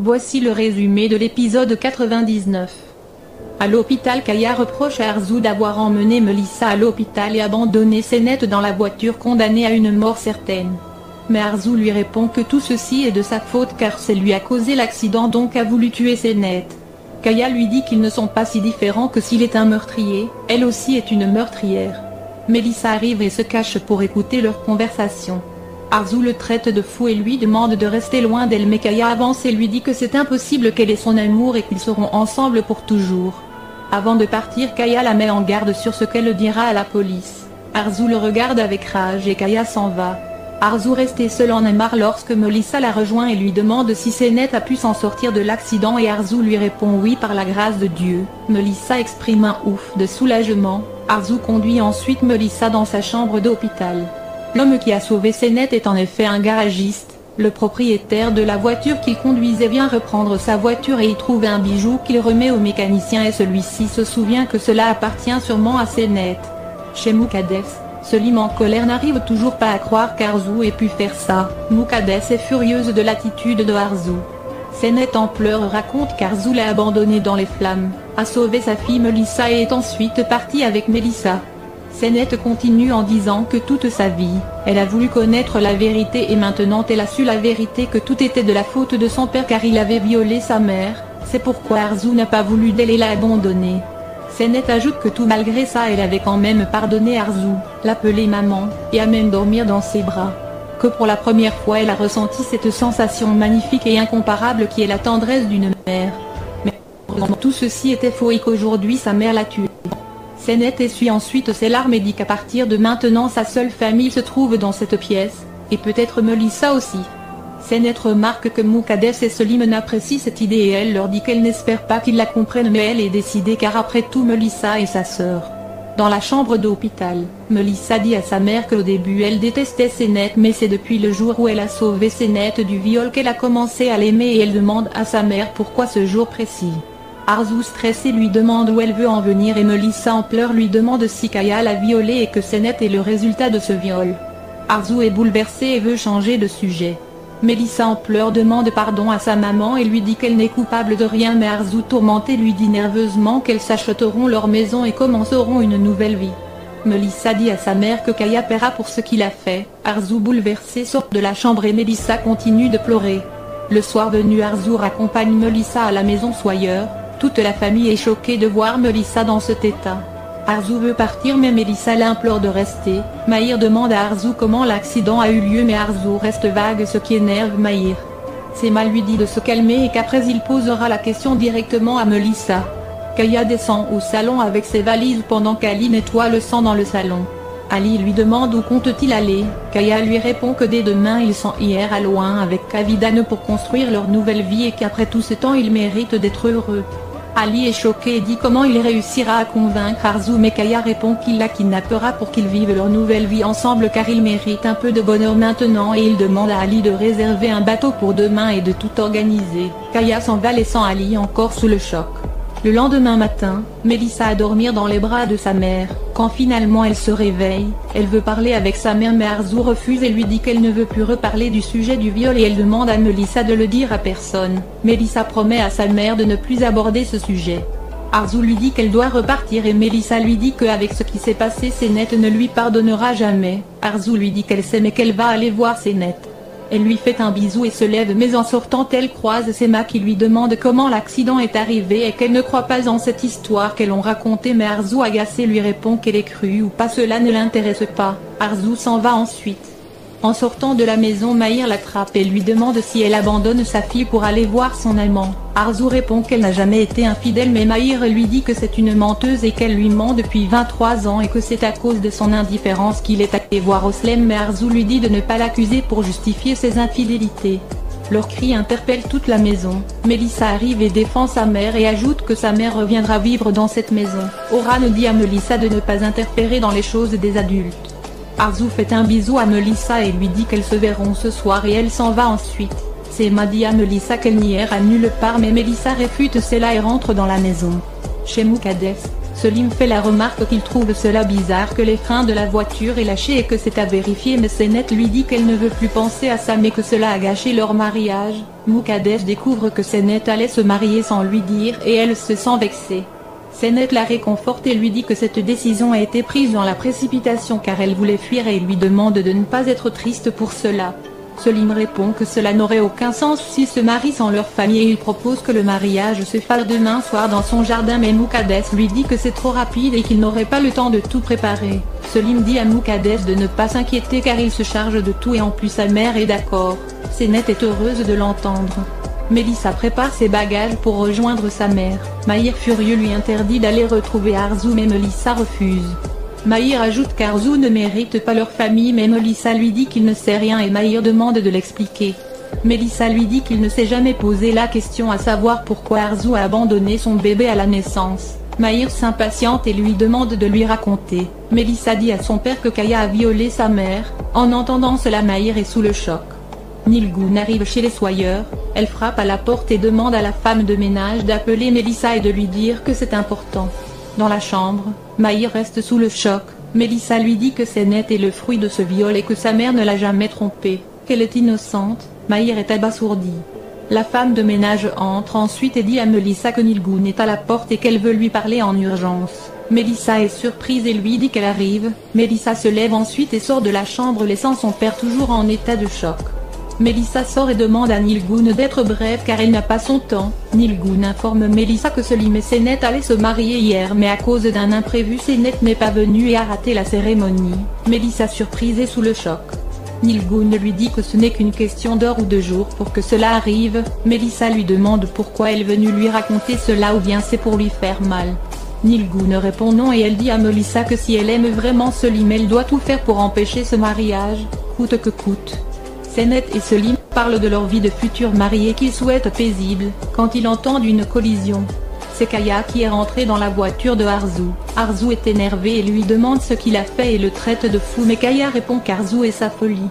Voici le résumé de l'épisode 99. À l'hôpital, Kaya reproche à Arzu d'avoir emmené Melissa à l'hôpital et abandonné Sennett dans la voiture, condamnée à une mort certaine. Mais Arzu lui répond que tout ceci est de sa faute car c'est lui a causé l'accident, donc a voulu tuer Sennett. Kaya lui dit qu'ils ne sont pas si différents que s'il est un meurtrier, elle aussi est une meurtrière. Melissa arrive et se cache pour écouter leur conversation. Arzu le traite de fou et lui demande de rester loin d'elle, mais Kaya avance et lui dit que c'est impossible qu'elle ait son amour et qu'ils seront ensemble pour toujours. Avant de partir, Kaya la met en garde sur ce qu'elle dira à la police. Arzu le regarde avec rage et Kaya s'en va. Arzu, resté seul, en a marre lorsque Melissa la rejoint et lui demande si Sennett a pu s'en sortir de l'accident, et Arzu lui répond oui, par la grâce de Dieu. Melissa exprime un ouf de soulagement. Arzu conduit ensuite Melissa dans sa chambre d'hôpital. L'homme qui a sauvé Sennett est en effet un garagiste. Le propriétaire de la voiture qu'il conduisait vient reprendre sa voiture et y trouve un bijou qu'il remet au mécanicien, et celui-ci se souvient que cela appartient sûrement à Sennett. Chez Muqaddes, Selim en colère n'arrive toujours pas à croire qu'Arzu ait pu faire ça. Muqaddes est furieuse de l'attitude de Arzu. Sennett en pleurs raconte qu'Arzu l'a abandonné dans les flammes, a sauvé sa fille Melissa et est ensuite parti avec Melissa. Sennett continue en disant que toute sa vie, elle a voulu connaître la vérité et maintenant elle a su la vérité, que tout était de la faute de son père car il avait violé sa mère, c'est pourquoi Arzu n'a pas voulu d'elle et l'a abandonnée. Sennett ajoute que tout malgré ça elle avait quand même pardonné Arzu, l'appelait maman, et a même dormi dans ses bras. Que pour la première fois elle a ressenti cette sensation magnifique et incomparable qui est la tendresse d'une mère. Mais tout ceci était faux et qu'aujourd'hui sa mère l'a tué. Sennett essuie ensuite ses larmes et dit qu'à partir de maintenant sa seule famille se trouve dans cette pièce, et peut-être Melissa aussi. Sennett remarque que Muqaddes et Selim n'apprécient cette idée et elle leur dit qu'elle n'espère pas qu'ils la comprennent, mais elle est décidée car après tout Melissa est sa sœur. Dans la chambre d'hôpital, Melissa dit à sa mère qu'au début elle détestait Sennett, mais c'est depuis le jour où elle a sauvé Sennett du viol qu'elle a commencé à l'aimer, et elle demande à sa mère pourquoi ce jour précis. Arzu, stressé, lui demande où elle veut en venir et Melissa en pleurs lui demande si Kaya l'a violée et que Sennett est le résultat de ce viol. Arzu est bouleversée et veut changer de sujet. Melissa en pleurs demande pardon à sa maman et lui dit qu'elle n'est coupable de rien, mais Arzu, tourmentée, lui dit nerveusement qu'elles s'achèteront leur maison et commenceront une nouvelle vie. Melissa dit à sa mère que Kaya paiera pour ce qu'il a fait. Arzu, bouleversé, sort de la chambre et Melissa continue de pleurer. Le soir venu, Arzu raccompagne Melissa à la maison Sawyer. Toute la famille est choquée de voir Melissa dans cet état. Arzu veut partir mais Melissa l'implore de rester. Mahir demande à Arzu comment l'accident a eu lieu, mais Arzu reste vague, ce qui énerve Mahir. Sema lui dit de se calmer et qu'après il posera la question directement à Melissa. Kaya descend au salon avec ses valises pendant qu'Ali nettoie le sang dans le salon. Ali lui demande où compte-t-il aller. Kaya lui répond que dès demain ils sont à loin avec Kavidane pour construire leur nouvelle vie et qu'après tout ce temps ils méritent d'être heureux. Ali est choqué et dit comment il réussira à convaincre Arzu, mais Kaya répond qu'il la kidnappera pour qu'ils vivent leur nouvelle vie ensemble car ils méritent un peu de bonheur maintenant, et il demande à Ali de réserver un bateau pour demain et de tout organiser. Kaya s'en va laissant Ali encore sous le choc. Le lendemain matin, Melissa a dormir dans les bras de sa mère. Quand finalement elle se réveille, elle veut parler avec sa mère mais Arzu refuse et lui dit qu'elle ne veut plus reparler du sujet du viol et elle demande à Melissa de le dire à personne. Melissa promet à sa mère de ne plus aborder ce sujet. Arzu lui dit qu'elle doit repartir et Melissa lui dit qu'avec ce qui s'est passé, Sennett ne lui pardonnera jamais. Arzu lui dit qu'elle sait mais qu'elle va aller voir Sennett. Elle lui fait un bisou et se lève, mais en sortant elle croise Sema qui lui demande comment l'accident est arrivé et qu'elle ne croit pas en cette histoire qu'elles ont racontée, mais Arzu agacé lui répond qu'elle est crue ou pas, cela ne l'intéresse pas. Arzu s'en va ensuite. En sortant de la maison, Mahir l'attrape et lui demande si elle abandonne sa fille pour aller voir son amant. Arzu répond qu'elle n'a jamais été infidèle, mais Mahir lui dit que c'est une menteuse et qu'elle lui ment depuis 23 ans et que c'est à cause de son indifférence qu'il est allé voir Oslem, mais Arzu lui dit de ne pas l'accuser pour justifier ses infidélités. Leurs cris interpellent toute la maison. Melissa arrive et défend sa mère et ajoute que sa mère reviendra vivre dans cette maison. Oran dit à Melissa de ne pas interférer dans les choses des adultes. Arzu fait un bisou à Melissa et lui dit qu'elles se verront ce soir et elle s'en va ensuite. Sema dit à Melissa qu'elle n'ira nulle part mais Melissa réfute cela et rentre dans la maison. Chez Muqaddes, Selim fait la remarque qu'il trouve cela bizarre que les freins de la voiture aient lâché et que c'est à vérifier, mais Senet lui dit qu'elle ne veut plus penser à ça mais que cela a gâché leur mariage. Mukadesh découvre que Senet allait se marier sans lui dire et elle se sent vexée. Senet la réconforte et lui dit que cette décision a été prise dans la précipitation car elle voulait fuir et lui demande de ne pas être triste pour cela. Selim répond que cela n'aurait aucun sens s'ils se marient sans leur famille et il propose que le mariage se fasse demain soir dans son jardin mais Mukadesh lui dit que c'est trop rapide et qu'il n'aurait pas le temps de tout préparer. Selim dit à Mukadesh de ne pas s'inquiéter car il se charge de tout et en plus sa mère est d'accord. Senet est heureuse de l'entendre. Melissa prépare ses bagages pour rejoindre sa mère. Mahir furieux lui interdit d'aller retrouver Arzu mais Melissa refuse. Mahir ajoute qu'Arzu ne mérite pas leur famille mais Melissa lui dit qu'il ne sait rien et Mahir demande de l'expliquer. Melissa lui dit qu'il ne s'est jamais posé la question à savoir pourquoi Arzu a abandonné son bébé à la naissance. Mahir s'impatiente et lui demande de lui raconter. Melissa dit à son père que Kaya a violé sa mère. En entendant cela Mahir est sous le choc. Nilgun arrive chez les Sawyer, elle frappe à la porte et demande à la femme de ménage d'appeler Melissa et de lui dire que c'est important. Dans la chambre, Mahir reste sous le choc. Melissa lui dit que Senet est le fruit de ce viol et que sa mère ne l'a jamais trompée, qu'elle est innocente. Mahir est abasourdi. La femme de ménage entre ensuite et dit à Melissa que Nilgun est à la porte et qu'elle veut lui parler en urgence. Melissa est surprise et lui dit qu'elle arrive. Melissa se lève ensuite et sort de la chambre laissant son père toujours en état de choc. Melissa sort et demande à Nilgun d'être brève car elle n'a pas son temps. Nilgun informe Melissa que Selim et Senet allaient se marier hier mais à cause d'un imprévu Senet n'est pas venu et a raté la cérémonie. Melissa surprise et sous le choc. Nilgun lui dit que ce n'est qu'une question d'heure ou de jours pour que cela arrive. Melissa lui demande pourquoi elle est venue lui raconter cela ou bien c'est pour lui faire mal. Nilgun répond non et elle dit à Melissa que si elle aime vraiment Selim elle doit tout faire pour empêcher ce mariage, coûte que coûte. Senet et Selim parlent de leur vie de futurs mariés qu'ils souhaitent paisible, quand ils entendent une collision. C'est Kaya qui est rentrée dans la voiture de Arzu. Arzu est énervé et lui demande ce qu'il a fait et le traite de fou mais Kaya répond qu'Arzu est sa folie.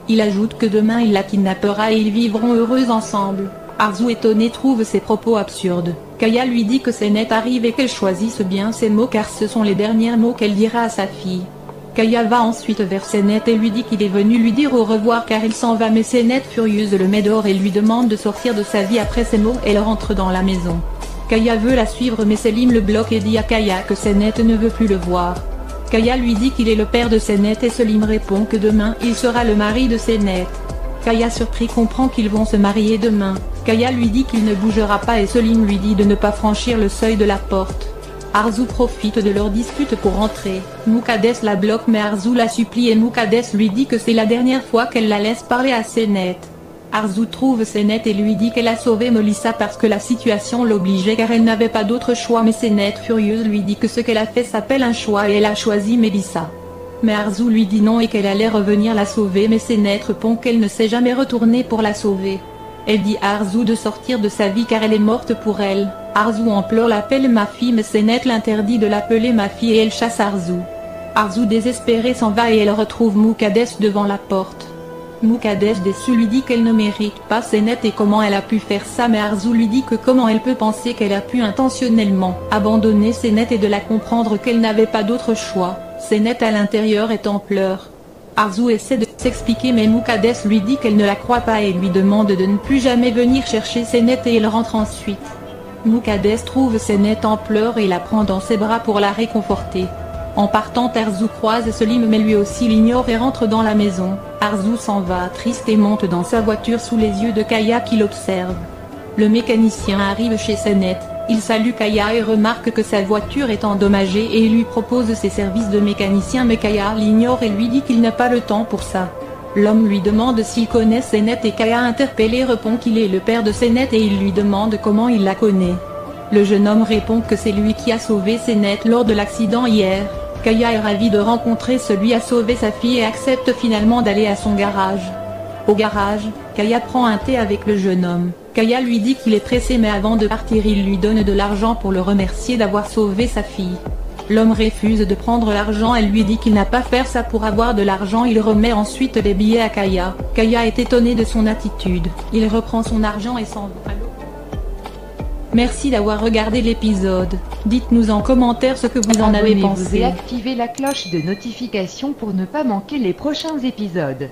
Il ajoute que demain il la kidnappera et ils vivront heureux ensemble. Arzu étonné trouve ses propos absurdes. Kaya lui dit que Senet arrive et qu'elle choisisse bien ses mots car ce sont les derniers mots qu'elle dira à sa fille. Kaya va ensuite vers Senet et lui dit qu'il est venu lui dire au revoir car il s'en va mais Senet furieuse le met dehors et lui demande de sortir de sa vie après ces mots. Elle rentre dans la maison. Kaya veut la suivre mais Selim le bloque et dit à Kaya que Senet ne veut plus le voir. Kaya lui dit qu'il est le père de Senet et Selim répond que demain il sera le mari de Senet. Kaya surpris comprend qu'ils vont se marier demain. Kaya lui dit qu'il ne bougera pas et Selim lui dit de ne pas franchir le seuil de la porte. Arzu profite de leur dispute pour rentrer. Mukadesh la bloque mais Arzu la supplie et Mukadesh lui dit que c'est la dernière fois qu'elle la laisse parler à Senet. Arzu trouve Senet et lui dit qu'elle a sauvé Melissa parce que la situation l'obligeait car elle n'avait pas d'autre choix mais Senet furieuse lui dit que ce qu'elle a fait s'appelle un choix et elle a choisi Melissa. Mais Arzu lui dit non et qu'elle allait revenir la sauver mais Senet répond qu'elle ne s'est jamais retournée pour la sauver. Elle dit à Arzu de sortir de sa vie car elle est morte pour elle. Arzu en pleurs l'appelle ma fille mais Senet l'interdit de l'appeler ma fille et elle chasse Arzu. Arzu désespérée s'en va et elle retrouve Mukadesh devant la porte. Mukadesh déçu lui dit qu'elle ne mérite pas Senet et comment elle a pu faire ça mais Arzu lui dit que comment elle peut penser qu'elle a pu intentionnellement abandonner Senet et de la comprendre qu'elle n'avait pas d'autre choix. Senet à l'intérieur est en pleurs. Arzu essaie de s'expliquer mais Mukadesh lui dit qu'elle ne la croit pas et lui demande de ne plus jamais venir chercher Senet et il rentre ensuite. Mukadesh trouve Senet en pleurs et la prend dans ses bras pour la réconforter. En partant Arzu croise Selim mais lui aussi l'ignore et rentre dans la maison. Arzu s'en va triste et monte dans sa voiture sous les yeux de Kaya qui l'observe. Le mécanicien arrive chez Senet, il salue Kaya et remarque que sa voiture est endommagée et il lui propose ses services de mécanicien mais Kaya l'ignore et lui dit qu'il n'a pas le temps pour ça. L'homme lui demande s'il connaît Senet et Kaya interpellé répond qu'il est le père de Senet et il lui demande comment il la connaît. Le jeune homme répond que c'est lui qui a sauvé Senet lors de l'accident hier. Kaya est ravie de rencontrer celui qui a sauvé sa fille et accepte finalement d'aller à son garage. Au garage, Kaya prend un thé avec le jeune homme. Kaya lui dit qu'il est pressé mais avant de partir il lui donne de l'argent pour le remercier d'avoir sauvé sa fille. L'homme refuse de prendre l'argent et lui dit qu'il n'a pas faire ça pour avoir de l'argent. Il remet ensuite les billets à Kaya. Kaya est étonnée de son attitude. Il reprend son argent et s'en va. Merci d'avoir regardé l'épisode. Dites-nous en commentaire ce que vous en avez Abonnez-vous pensé. et activez la cloche de notification pour ne pas manquer les prochains épisodes.